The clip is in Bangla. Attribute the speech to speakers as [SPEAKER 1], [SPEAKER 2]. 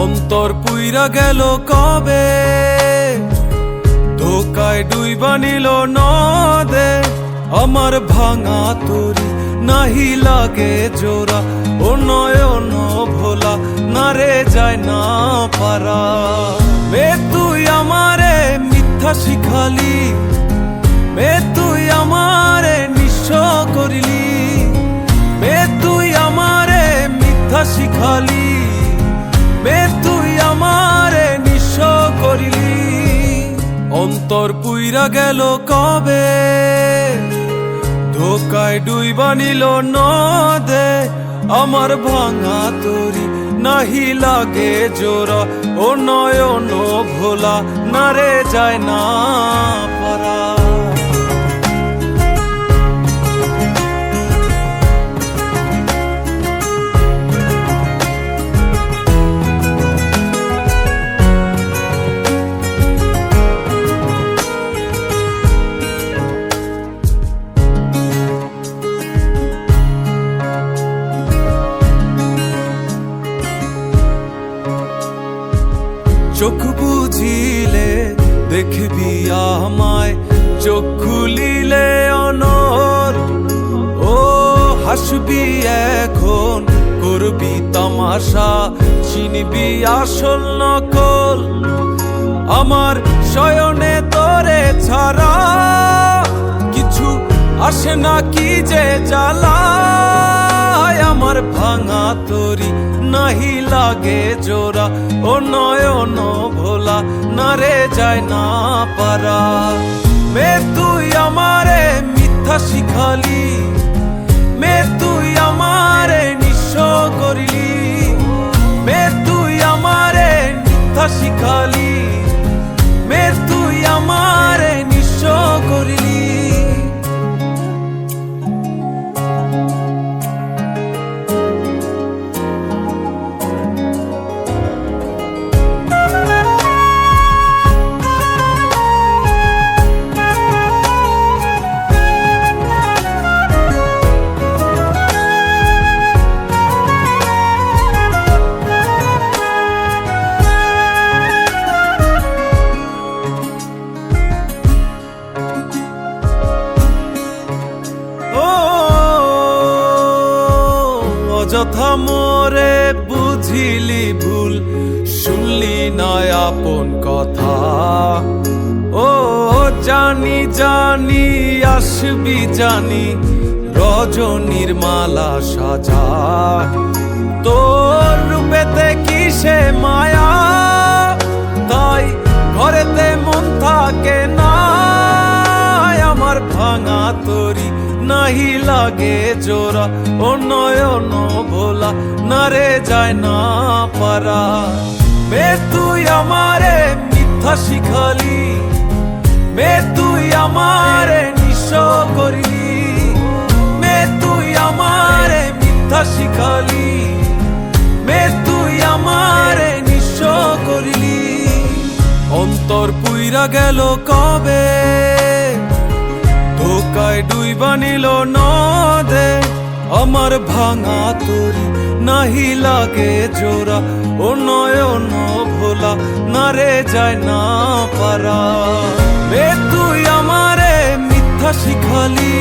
[SPEAKER 1] অন্তর পুইরা গেল কবে, ধোকায় ডুইবা নিল নদে। আমার ভাঙা তরি নাহি লাগে জোড়া, ও নয়ন ভোলা না রে যায় না পারা। মে তুই আমারে মিথ্যা শিখালি, মে তুই আমারে নিঃস্ব করিলি, মে তুই আমারে মিথ্যা শিখালি, মে তুই আমারে নিঃস্ব করিলি। অন্তর পুইরা গেল কবে, ধোকায় ডুইবা নিল নদে। আমার ভাঙা তরি নাহি লাগে জোড়া, ও নয়ন ভোলা না রে যায় না পারা। চোখ বুঝিলে দেখবি আমায়, চোখ খুলিলে অনর। ও হাসবি এখন, করবি তামাশা, চিনবি আসল নকল। আমার শয়নে তোরে ছাড়া কিছু আসে না কি যে জ্বালা। আমার ভাঙা তরি নাহি লাগে জোড়া, ও নয়ন ভোলা না রে যায় না পারা। মে তুই আমারে মিথ্যা শিখালি, মে তুই আমারে নিঃস্ব করিলি, মে তুই আমারে মিথ্যা শিখালি, মে তুই আমারে নিঃস্ব করিলি। অযথা মোরে বুঝিলি ভুল, শুনলি না আপন কথা। ও জানি জানি আসবি জানি, রজনীর মালা সাজা। তোর রূপেতে কিসে মায়া, তাই ঘরেতে মন থাকে না। আমার ভাঙা তরি নাহি লাগে জোড়া, ও নয়ন ভোলা না রে যায় না পারা। মে তুই আমারে মিথ্যা শিখালি, মে তুই আমারে নিঃস্ব করিলি, মে তুই আমারে মিথ্যা শিখালি, মে তুই আমারে নিঃস্ব করিলি। অন্তর পুইরা গেল কবে, ধোকায় ডুইবা নিল নদে। আমার ভাঙা তরি নাহি লাগে জোড়া, ও নয়ন ভোলা না রে যায় না পারা। মে তুই আমারে মিথ্যা শিখালি,